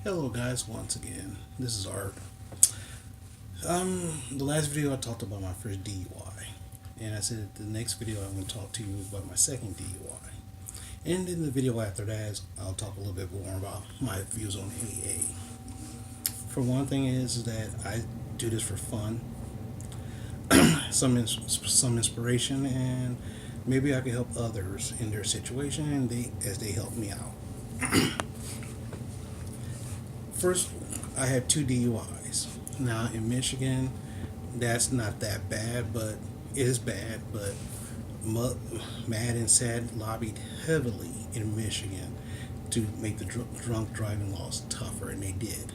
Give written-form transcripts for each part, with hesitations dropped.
Hello guys, once again, this is Art. The last video I talked about my first DUI, and I said the next video I'm going to talk to you about my second DUI. And in the video after that, I'll talk a little bit more about my views on AA. For one thing is that I do this for fun, some inspiration, and maybe I can help others in their situation and as they help me out. First, I had two DUIs. Now in Michigan, that's not that bad, but it is bad. But Mad and Sad lobbied heavily in Michigan to make the drunk driving laws tougher, and they did.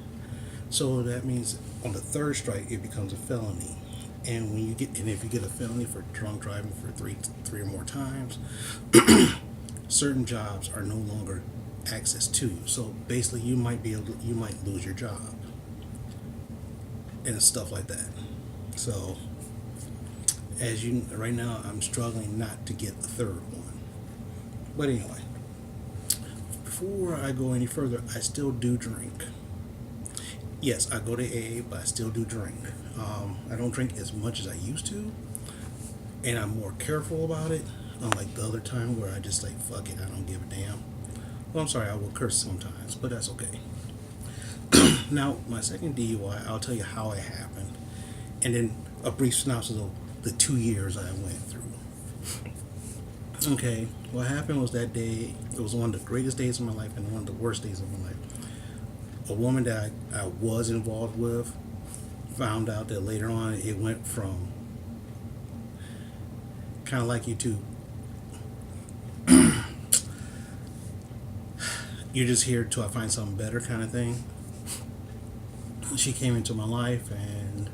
So that means on the third strike, it becomes a felony. And if you get a felony for drunk driving for three or more times, certain jobs are no longer access to you. So basically, you might lose your job and stuff like that. So right now, I'm struggling not to get the third one. But anyway, before I go any further, I still do drink. Yes, I go to AA, but I still do drink. I don't drink as much as I used to, and I'm more careful about it. Unlike the other time where I just like fuck it, I don't give a damn. Well, I'm sorry, I will curse sometimes, but that's okay. Now, my second DUI, I'll tell you how it happened, and then a brief synopsis of the 2 years I went through. Okay, what happened was that day, it was one of the greatest days of my life and one of the worst days of my life. A woman that I was involved with found out that later on it went from kind of like you two. You're just here till I find something better kind of thing. She came into my life and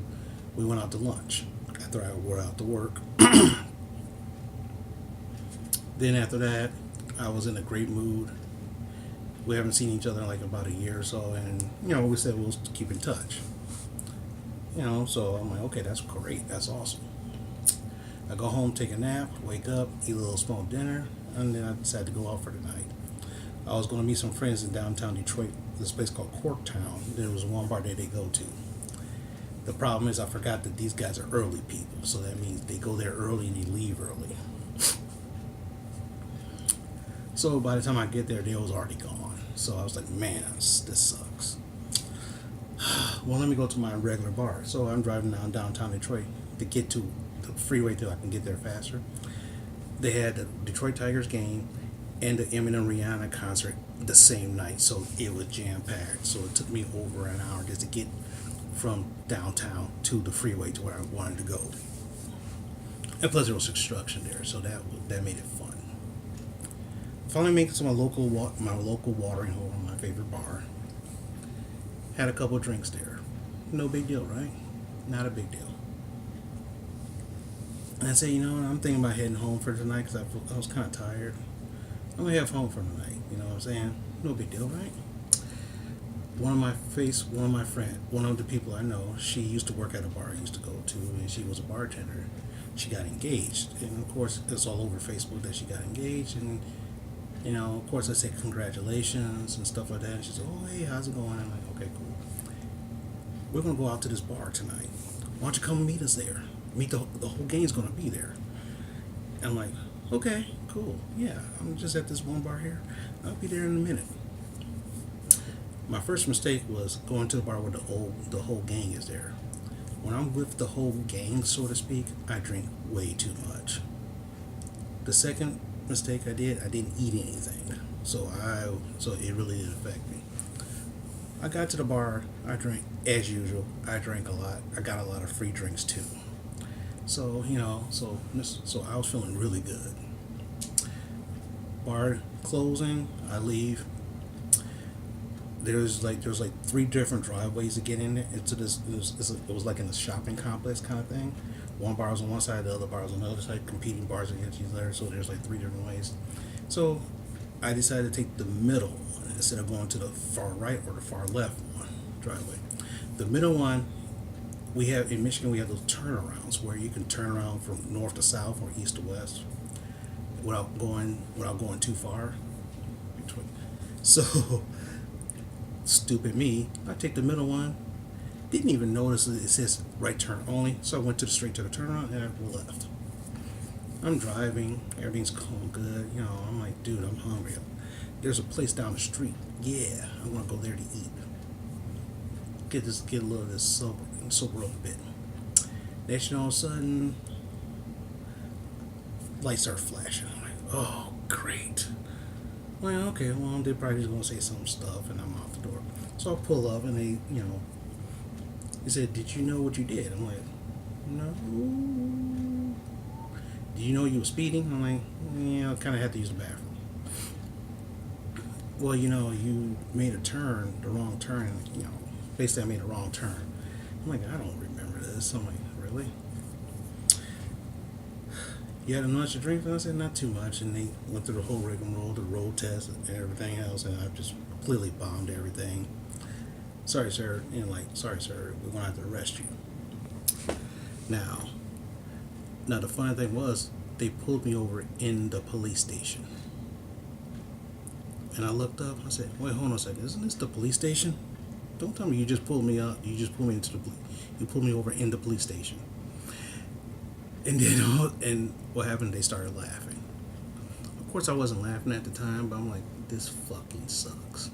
we went out to lunch after I wore out to work. Then after that, I was in a great mood. We haven't seen each other in like about a year or so, and we said we'll keep in touch. So I'm like, okay, that's great, that's awesome. I go home, take a nap, wake up, eat a little small dinner, and then I decided to go out for the night. I was going to meet some friends in downtown Detroit, this place called Corktown. There was one bar that they go to. The problem is I forgot that these guys are early people, so that means they go there early and they leave early. So by the time I get there, they was already gone. So I was like, man, this sucks. Well, let me go to my regular bar. So I'm driving downtown Detroit to get to the freeway till I can get there faster. They had the Detroit Tigers game and the Eminem Rihanna concert the same night, so it was jam-packed. So it took me over an hour just to get from downtown to the freeway to where I wanted to go. And plus there was construction there, so that made it fun. Finally made it to my local watering hole, my favorite bar. Had a couple of drinks there. No big deal, right? Not a big deal. And I said, I'm thinking about heading home for tonight because I was kind of tired. I'm going to head home for the night, you know what I'm saying? No big deal, right? One of the people I know, she used to work at a bar I used to go to, and she was a bartender. She got engaged, and of course, it's all over Facebook that she got engaged, and of course, I said congratulations and stuff like that. And she said, "Oh, hey, how's it going?" I'm like, "Okay, cool. We're gonna go out to this bar tonight. Why don't you come meet us there? The whole gang's gonna be there." And I'm like, "Okay, cool. Yeah, I'm just at this one bar here. I'll be there in a minute." My first mistake was going to the bar where the whole gang is there. When I'm with the whole gang, so to speak, I drink way too much. The second mistake I didn't eat anything, so it really did affect me. I got to the bar, I drank as usual. I drank a lot. I got a lot of free drinks too. So so I was feeling really good. Bar closing, I leave. There's like three different driveways to get in there. Into this, it was like in a shopping complex kind of thing. One bar was on one side, the other bar was on the other side, competing bars against each other. So there's like three different ways. So I decided to take the middle one instead of going to the far right or the far left one driveway. The middle one, in Michigan we have those turnarounds where you can turn around from north to south or east to west without going too far. So Stupid me. I take the middle one. Didn't even notice it says right turn only. So I went to the straight to the turnaround and I left. I'm driving. Everything's going good. You know, I'm like, dude, I'm hungry. There's a place down the street. Yeah, I want to go there to eat. Get a little of this sober up a bit. Next, all of a sudden, lights start flashing. I'm like, oh, great. Well, okay, well, they're probably just gonna say some stuff, and I'm out the door. So I pull up, and he said, "Did you know what you did?" I'm like, "No." "Do you know you were speeding?" I'm like, "Yeah, I kind of had to use the bathroom." "Well, you made a turn, the wrong turn. Basically, I made a wrong turn." I'm like, "I don't remember this." I'm like, "Really? You had much to drink?" And I said, "Not too much." And they went through the whole rigmarole, the road test, and everything else, and I just completely bombed everything. "Sorry, sir." And like, "Sorry, sir, we're gonna have to arrest you." Now, now the funny thing was, they pulled me over in the police station, and I looked up. I said, "Wait, hold on a second. Isn't this the police station? Don't tell me you just pulled me up. You just pulled me you pulled me over in the police station." And then, and what happened? They started laughing. Of course, I wasn't laughing at the time, but I'm like, this fucking sucks.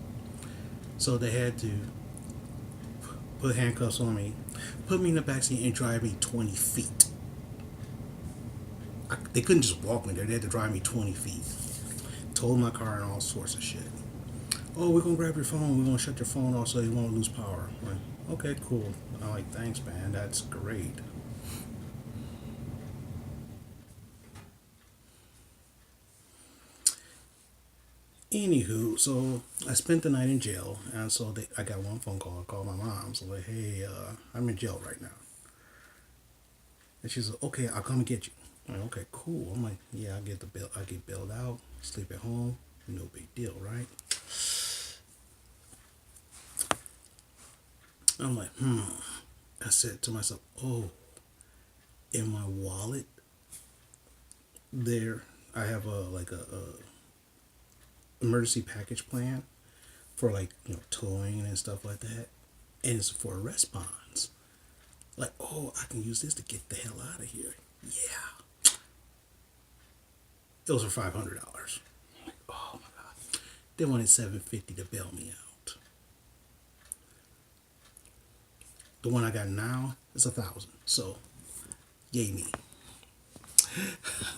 So they had to put handcuffs on me, put me in the backseat, and drive me 20 feet. They couldn't just walk me there; they had to drive me 20 feet. Told my car and all sorts of shit. "Oh, we're gonna grab your phone. We're gonna shut your phone off so you won't lose power." I'm like, okay, cool. I'm like, thanks, man. That's great. Anywho, so I spent the night in jail, and so I got one phone call. I called my mom. So like, "Hey, I'm in jail right now," and she's like, "Okay, I'll come and get you." I'm like, "Okay, cool." I'm like, "Yeah, I get the bill. I get bailed out. Sleep at home. No big deal, right?" I'm like, I said to myself, "Oh, in my wallet, there, I have a emergency package plan for like towing and stuff like that, and it's for arrest bonds. Like, oh, I can use this to get the hell out of here." Yeah, it was for $500. Like, oh my god, they wanted $750 to bail me out. The one I got now is 1,000. So, yay me.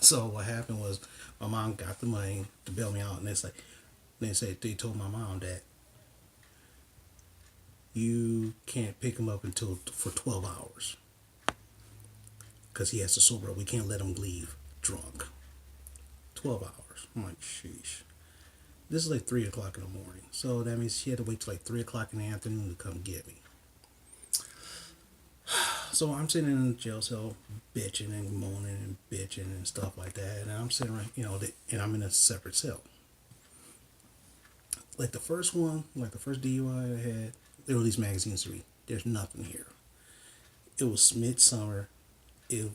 So what happened was my mom got the money to bail me out, and it's like they told my mom that you can't pick him up until for 12 hours because he has to sober up. We can't let him leave drunk. 12 hours. I'm like, sheesh. This is like 3 o'clock in the morning. So that means she had to wait till like 3 o'clock in the afternoon to come get me. So I'm sitting in the jail cell bitching and moaning and bitching and stuff like that. And I'm sitting right, and I'm in a separate cell. Like the first one, like the first DUI I had, there were these magazines to read. There's nothing here. It was midsummer. The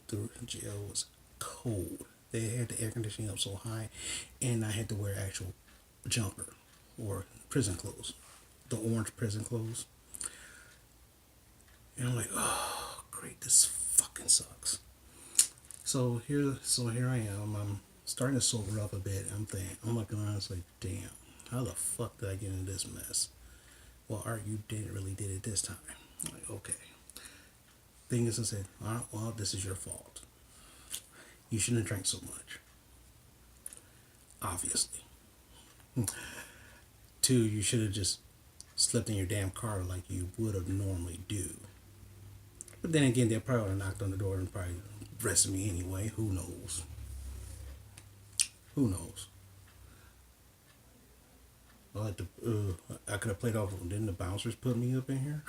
jail was cold. They had the air conditioning up so high, and I had to wear actual jumper or prison clothes, the orange prison clothes. And I'm like, oh, great, this fucking sucks. So here I am. I'm starting to sober up a bit. I'm looking around. It's like, damn, how the fuck did I get into this mess? Well, Art, you didn't really did it this time. I'm like, okay. Thing is, I said, all right, well, this is your fault. You shouldn't have drank so much. Obviously. Two, you should have just slept in your damn car like you would have normally do. But then again, they probably would have knocked on the door and probably arrested me anyway. Who knows? Who knows? I could have played off. Didn't the bouncers put me up in here?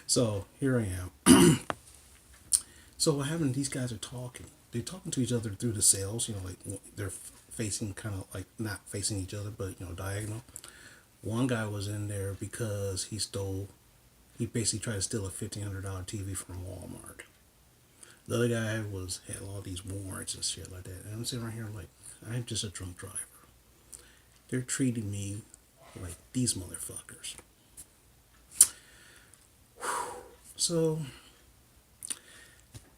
So here I am. So what happened? These guys are talking. They're talking to each other through the cells. Like they're facing kind of like not facing each other, but diagonal. One guy was in there because he basically tried to steal a $1,500 TV from Walmart. The other guy had all these warrants and shit like that. And I'm sitting right here like, I'm just a drunk driver. They're treating me like These motherfuckers. So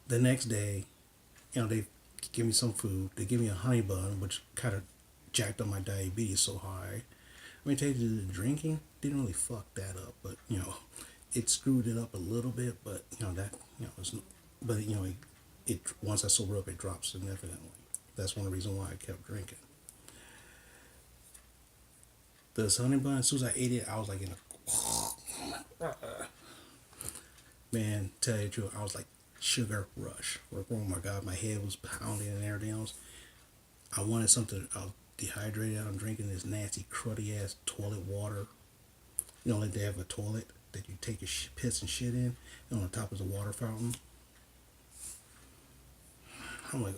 the next day, they give me some food. They give me a honey bun, which kind of jacked up my diabetes so high. I mean, tell you the drinking didn't really fuck that up, but it screwed it up a little bit. But that it's, but it once I sober up, it dropped significantly. That's one of the reasons why I kept drinking. The honey bun, as soon as I ate it, I was like in a man. Tell you the truth, I was like sugar rush. Like, oh my god, my head was pounding and everything else. I wanted something. I was dehydrated. I'm drinking this nasty, cruddy ass toilet water. Like they have a toilet that you take your piss and shit in, and on top is a water fountain. I'm like,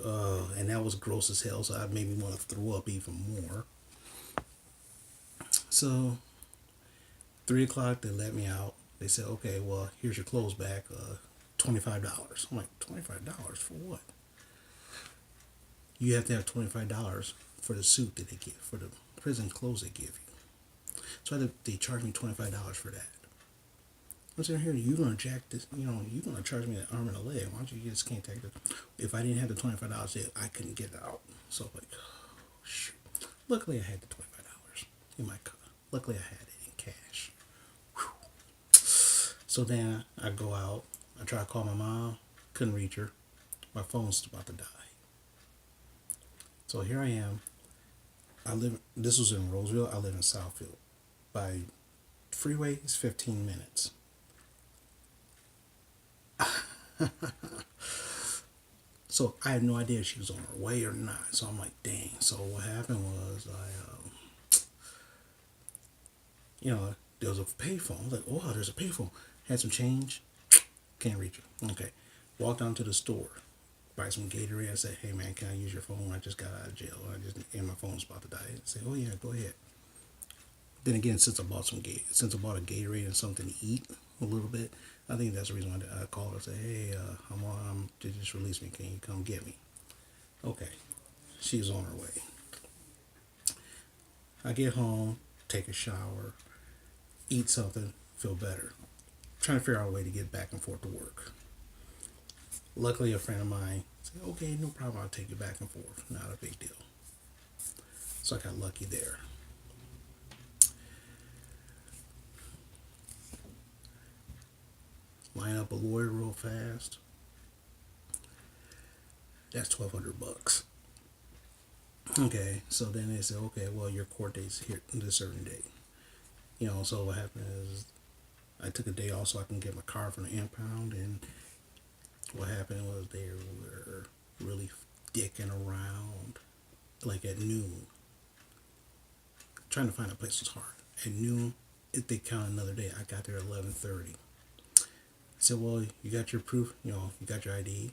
and that was gross as hell. So that made me want to throw up even more. So 3 o'clock, they let me out. They said, okay, well, here's your clothes back. $25. I'm like, $25 for what? You have to have $25 for the suit that they give, for the prison clothes they give you. So they charged me $25 for that. I'm saying, here, you're gonna jack this, you're gonna charge me an arm and a leg. Why don't you just can't take it? If I didn't have the $25, I couldn't get it out. So like, oh, shoot. Luckily, I had the $25 in my car. Luckily, I had it in cash. Whew. So then I go out. I try to call my mom. Couldn't reach her. My phone's about to die. So here I am. This was in Roseville. I live in Southfield. By freeway, it's 15 minutes. So I had no idea if she was on her way or not. So I'm like, dang. So what happened was there was a payphone. I was like, oh, there's a payphone. Had some change. Can't reach her. Okay. Walked down to the store. Buy some Gatorade. I said, hey man, can I use your phone? I just got out of jail. And my phone's about to die. I said, oh yeah, go ahead. Then again, since I bought a Gatorade and something to eat a little bit, I think that's the reason why I called her and said, hey, they just released me. Can you come get me? Okay. She's on her way. I get home, take a shower, eat something, feel better. Trying to figure out a way to get back and forth to work. Luckily, a friend of mine said, okay, no problem, I'll take you back and forth. Not a big deal. So I got lucky there. Line up a lawyer real fast. That's $1,200. Okay, so then they said, okay, well, your court date's here this certain date. So what happened is I took a day off so I can get my car from the impound, and what happened was they were really dicking around, like at noon. Trying to find a place was hard. At noon, if they count another day, I got there at 11:30. I said, well, you got your proof, you got your ID.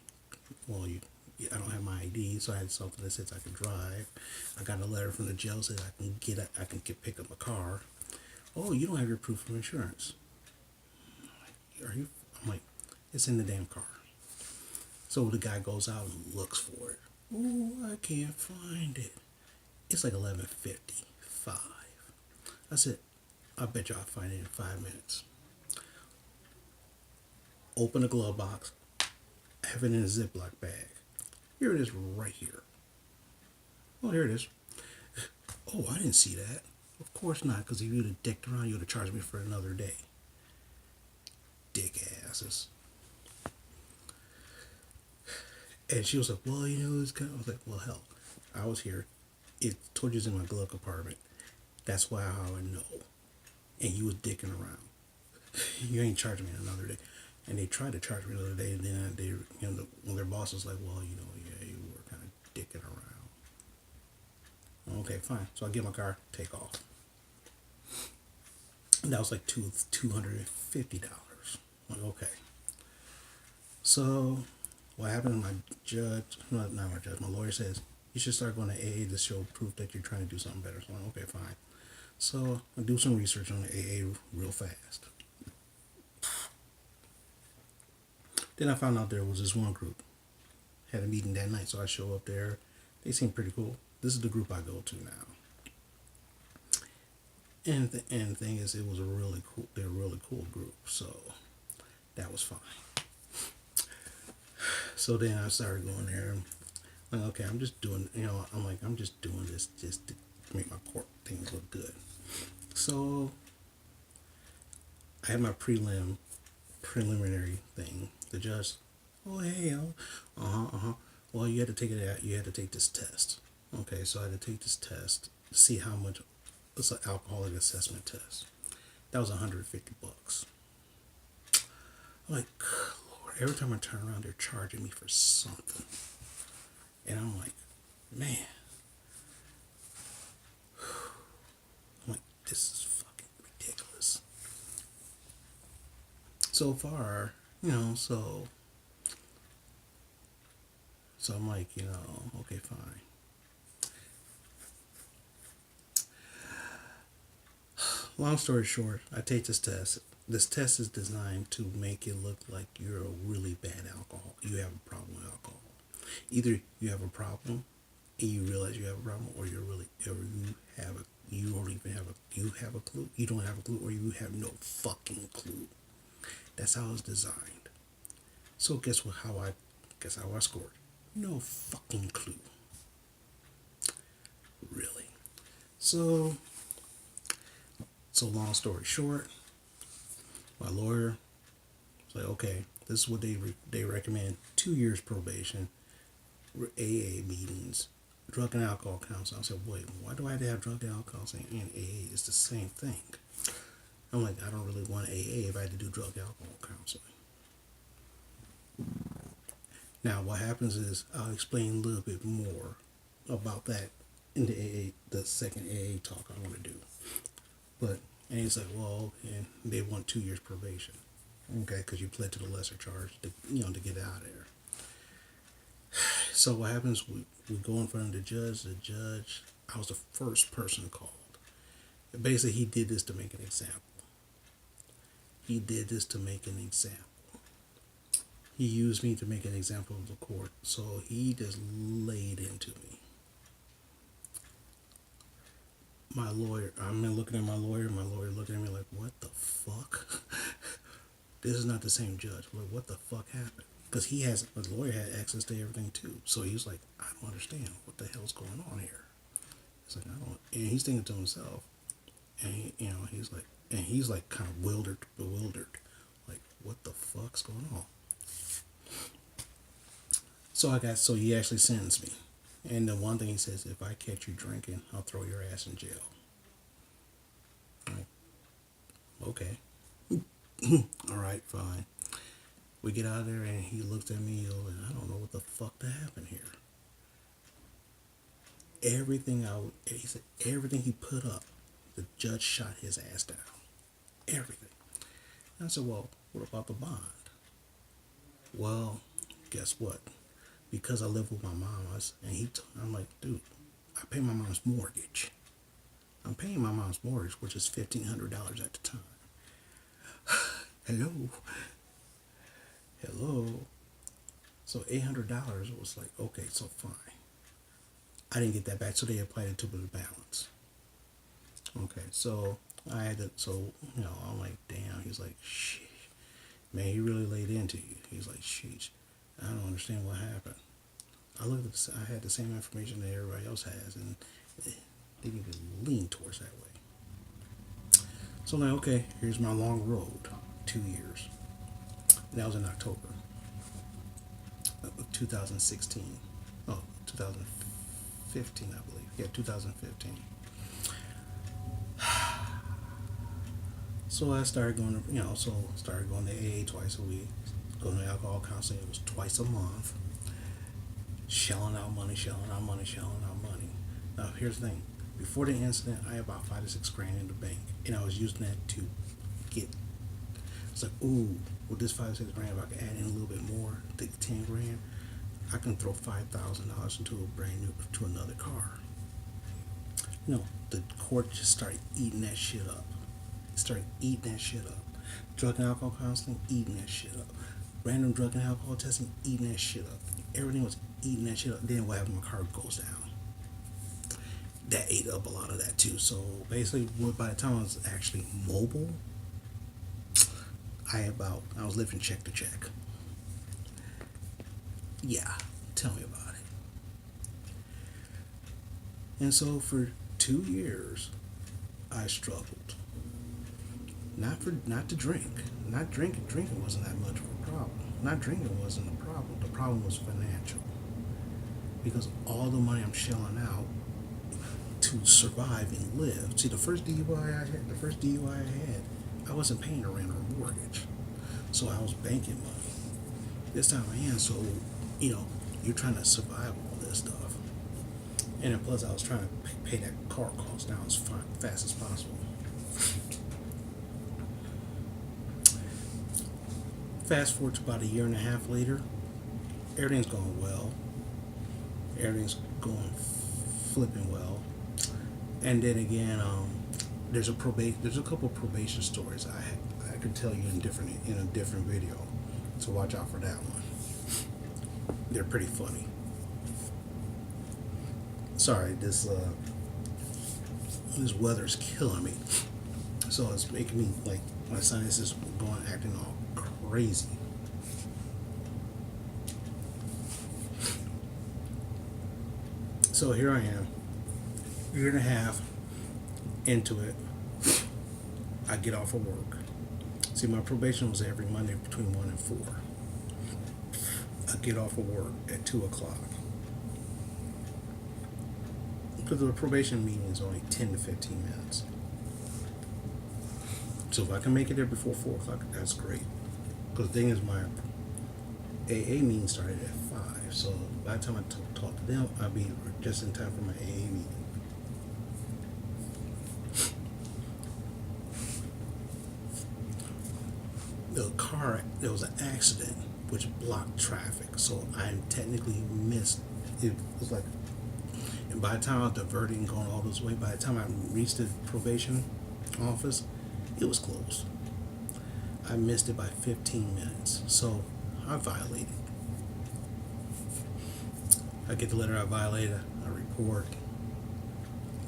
Well, I don't have my ID, so I had something that says I can drive. I got a letter from the jail that I can pick up a car. Oh, you don't have your proof of insurance. I'm like, it's in the damn car. So the guy goes out and looks for it. Oh, I can't find it. It's like 11:55. I said, I bet you I'll find it in 5 minutes. Open the glove box, have it in a Ziploc bag. Here it is right here. Oh, here it is. Oh, I didn't see that. Of course not, because if you would have dicked around, you would have charged me for another day. Dick asses. And she was like, well, it's kind of, I was like, well, hell, I was here. It told you it's in my glove compartment. That's why how I know. And you was dicking around. You ain't charging me another day. And they tried to charge me another day, and then they, when their boss was like, well, yeah, you were kind of dicking around. Okay, fine. So I get my car, take off. And that was like $250. I'm like, okay. So what happened? My lawyer says you should start going to AA to show proof that you're trying to do something better. So I'm like, okay, fine. So I do some research on the AA real fast. Then I found out there was this one group. Had a meeting that night, so I show up there. They seem pretty cool. This is the group I go to now. And the thing is, it was a really cool. They're a really cool group, so that was fine. So then I started going there. Like, okay, I'm just doing. I'm like, I'm just doing this just to make my court things look good. So I had my preliminary thing. The judge, oh hey, oh, Well, you had to take it out. You had to take this test. Okay, so I had to take this test to see how much. It's an alcoholic assessment test. That was $150. I'm like, Lord, every time I turn around, they're charging me for something, and I'm like, man, I'm like, this is fucking ridiculous. So far, so I'm like, okay, fine. Long story short, I take this test. This test is designed to make it look like you're a really bad alcohol. You have a problem with alcohol. Either you have a problem and you realize you have a problem, or you don't even have you have a clue. You don't have a clue, or you have no fucking clue. That's how it's designed. So guess how I scored. No fucking clue. Really. So long story short, my lawyer was like, okay, this is what they recommend: 2 years probation, AA meetings, drug and alcohol counseling. I said, wait, why do I have to have drug and alcohol counseling and AA? It's the same thing. I'm like, I don't really want AA if I had to do drug and alcohol counseling. Now, what happens is I'll explain a little bit more about that in the second AA talk I want to do. But and he's like, well, and they want 2 years probation, okay, because you pled to the lesser charge to get out of there. So what happens? We go in front of the judge. The judge, I was the first person called. Basically, he did this to make an example. He did this to make an example. He used me to make an example of the court. So he just laid into me. My lawyer, I'm looking at my lawyer looking at me like, what the fuck? This is not the same judge. Like, what the fuck happened? Because his lawyer had access to everything too. So he was like, I don't understand what the hell's going on here. He's like, I don't, and he's thinking to himself, and he's like kind of bewildered, like, what the fuck's going on? So he actually sentenced me. And the one thing he says, if I catch you drinking, I'll throw your ass in jail. Like, okay. All right, fine. We get out of there, and he looked at me, and I don't know what the fuck to happen here. He said, everything he put up, the judge shot his ass down. Everything. And I said, well, what about the bond? Well, guess what? Because I live with my mom, I'm like, dude, I pay my mom's mortgage. I'm paying my mom's mortgage, which is $1,500 at the time. Hello. So $800 was like, okay, so fine. I didn't get that back, so they applied it to the balance. Okay, so I had to, I'm like, damn. He's like, sheesh. Man, he really laid into you. He's like, sheesh. I don't understand what happened. I had the same information that everybody else has, and they didn't even lean towards that way. So I'm like, okay, here's my long road, 2 years. And that was in October of 2016. Oh, 2015, I believe. Yeah, 2015. So I started going to AA twice a week, going to alcohol counseling. It was twice a month. Shelling out money. Now, here's the thing. Before the incident, I had about $5 to $6 grand in the bank, and I was using that to get. It's like, ooh, with this $5 to $6 grand, if I can add in a little bit more, take 10 grand, I can throw $5,000 into another car. The court just started eating that shit up. Drug and alcohol counseling, eating that shit up. Random drug and alcohol testing, eating that shit up. Everything was eating that shit up. Then what happened? My car goes down. that ate up a lot of that too. So basically, by the time I was actually mobile, I was living check to check. Yeah, tell me about it. And so for 2 years, I struggled. Not to drink. Not drinking. Drinking wasn't that much of a problem. Not drinking wasn't a problem. The problem was financial. Because all the money I'm shelling out to survive and live. See, the first DUI I had, I wasn't paying a rent or a mortgage, so I was banking money. This time I am, so you're trying to survive all this stuff, and then plus I was trying to pay that car cost down as fast as possible. Fast forward to about a year and a half later, everything's going well. Everything's going flipping well. And then again, there's a couple of probation stories I could tell you in a different video, so watch out for that one. They're pretty funny. Sorry, this weather's killing me, so it's making me like my sinuses acting all crazy. So here I am, year and a half into it. I get off of work. See, my probation was every Monday between 1 and 4. I get off of work at 2 o'clock. Because the probation meeting is only 10 to 15 minutes. So if I can make it there before 4 o'clock, that's great. Because the thing is, my AA meeting started at 5. So by the time I talk to them, I'll be just in time for my AA meeting. There was an accident which blocked traffic, so I technically missed. It was like, and by the time I was diverting, going all this way, by the time I reached the probation office, it was closed. I missed it by 15 minutes, so I violated. I get the letter I violated, I report,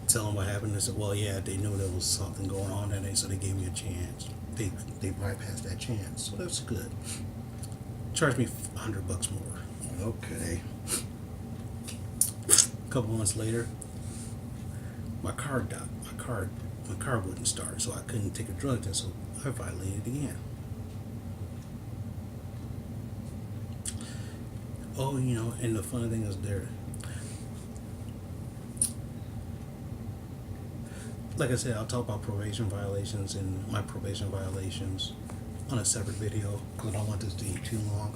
tell them what happened. They said, well, yeah, they knew there was something going on that day, so they gave me a chance. They bypassed that chance, so that's good. Charged me $100 more. Okay. A couple months later, my car died. My car wouldn't start, so I couldn't take a drug test, so I violated again. Oh, and the funny thing is like I said, I'll talk about probation violations and my probation violations on a separate video because I don't want this to be too long.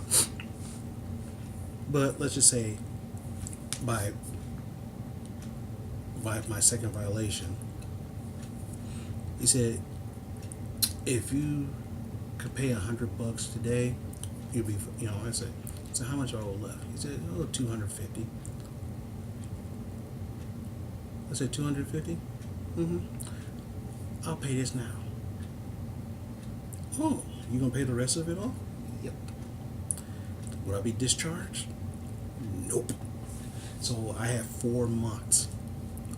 But let's just say by my second violation, he said, if you could pay $100 today, you'd be, I said, so how much I owe left? He said, oh, $250. I said, $250? Mm-hmm. I'll pay this now. Oh, you gonna pay the rest of it off? Yep. Would I be discharged? Nope. So I had 4 months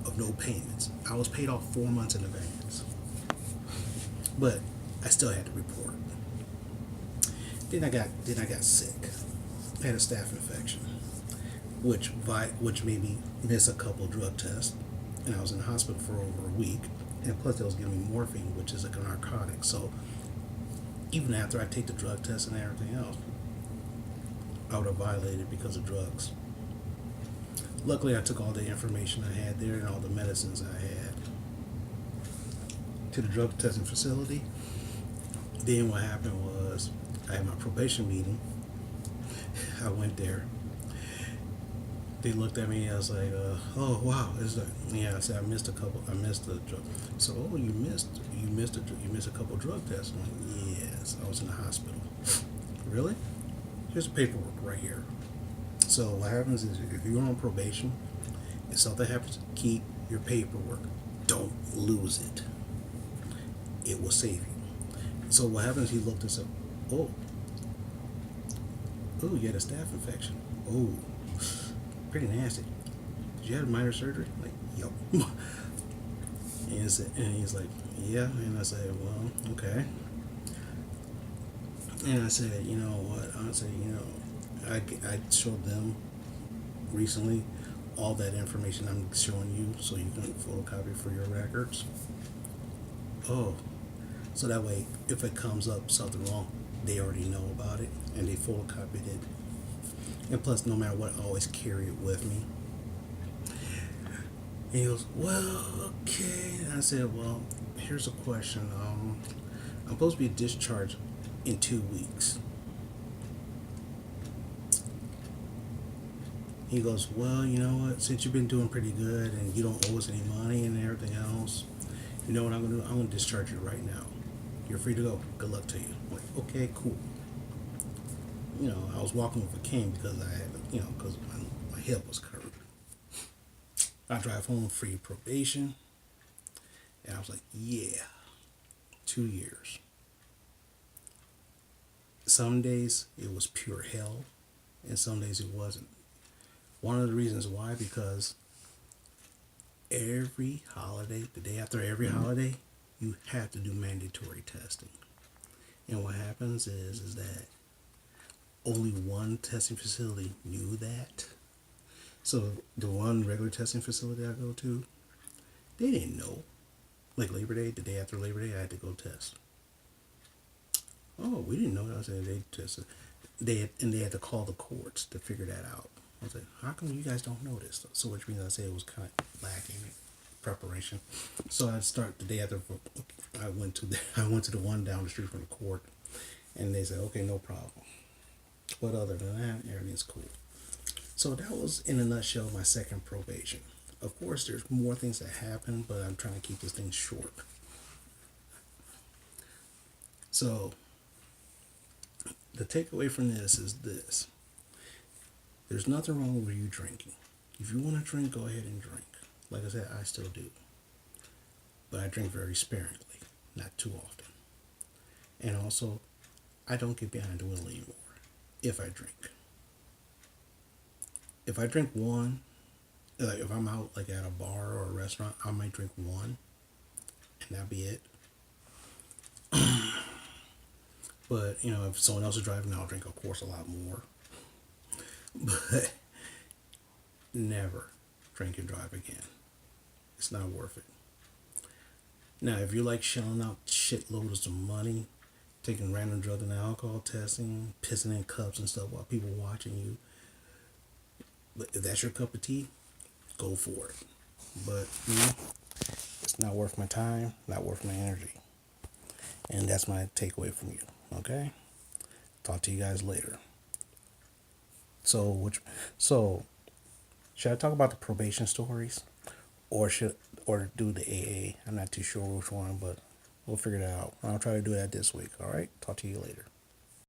of no payments. I was paid off 4 months in advance. But I still had to report. Then I got sick. I had a staph infection, which made me miss a couple drug tests, and I was in the hospital for over a week. And plus, they was giving me morphine, which is like a narcotic. So even after I take the drug test and everything else, I would have violated because of drugs. Luckily, I took all the information I had there and all the medicines I had to the drug testing facility. Then what happened was I had my probation meeting. I went there. They looked at me. I was like, "Oh wow!" I said, "I missed the drug." So, "Oh, you missed a couple drug tests." I'm like, "Yes, I was in the hospital." Really? Here's the paperwork right here. So what happens is, if you're on probation, if something happens, keep your paperwork. Don't lose it. It will save you. So what happens? He looked and said, "Oh, you had a staph infection. Oh, pretty nasty. did you have minor surgery? I'm like, yup. And he's like, yeah. And I said, well, okay. And I said, you know what? I said, I showed them recently all that information I'm showing you so you can photocopy for your records. Oh, so that way, if it comes up something wrong, they already know about it and they photocopied it. And plus, no matter what, I always carry it with me. And he goes, well, okay. And I said, well, here's a question. I'm supposed to be discharged in 2 weeks. He goes, well, you know what? Since you've been doing pretty good and you don't owe us any money and everything else, you know what I'm going to do? I'm going to discharge you right now. You're free to go. Good luck to you. I'm like, okay, cool. I was walking with a cane because I had, because my hip was curved. I drive home free probation. And I was like, yeah, 2 years. Some days it was pure hell, and some days it wasn't. One of the reasons why, because every holiday, the day after every holiday, you have to do mandatory testing. And what happens is that only one testing facility knew that. So the one regular testing facility I go to, they didn't know. Like Labor Day, the day after Labor Day, I had to go test. Oh, we didn't know that. I said they tested. They had to call the courts to figure that out. I was like, how come you guys don't know this? So which means I say it was kind of lacking in preparation. So I start the day after. I went to the one down the street from the court, and they said, okay, no problem. But other than that, everything's cool. So that was in a nutshell my second probation. Of course, there's more things that happen, but I'm trying to keep this thing short. So the takeaway from this is this: there's nothing wrong with you drinking. If you want to drink, go ahead and drink. Like I said, I still do. But I drink very sparingly, not too often. And also, I don't get behind the wheel anymore if I drink. If I drink one, like if I'm out like at a bar or a restaurant, I might drink one and that'll be it. But, if someone else is driving, I'll drink, of course, a lot more. But never drink and drive again. It's not worth it. Now, if you're like shelling out shitloads of money, taking random drug and alcohol testing, pissing in cups and stuff while people watching you, but if that's your cup of tea, go for it. But it's not worth my time, not worth my energy. And that's my takeaway from you. Okay? Talk to you guys later. So should I talk about the probation stories? Or do the AA? I'm not too sure which one, but we'll figure that out. I'll try to do that this week. All right? Talk to you later.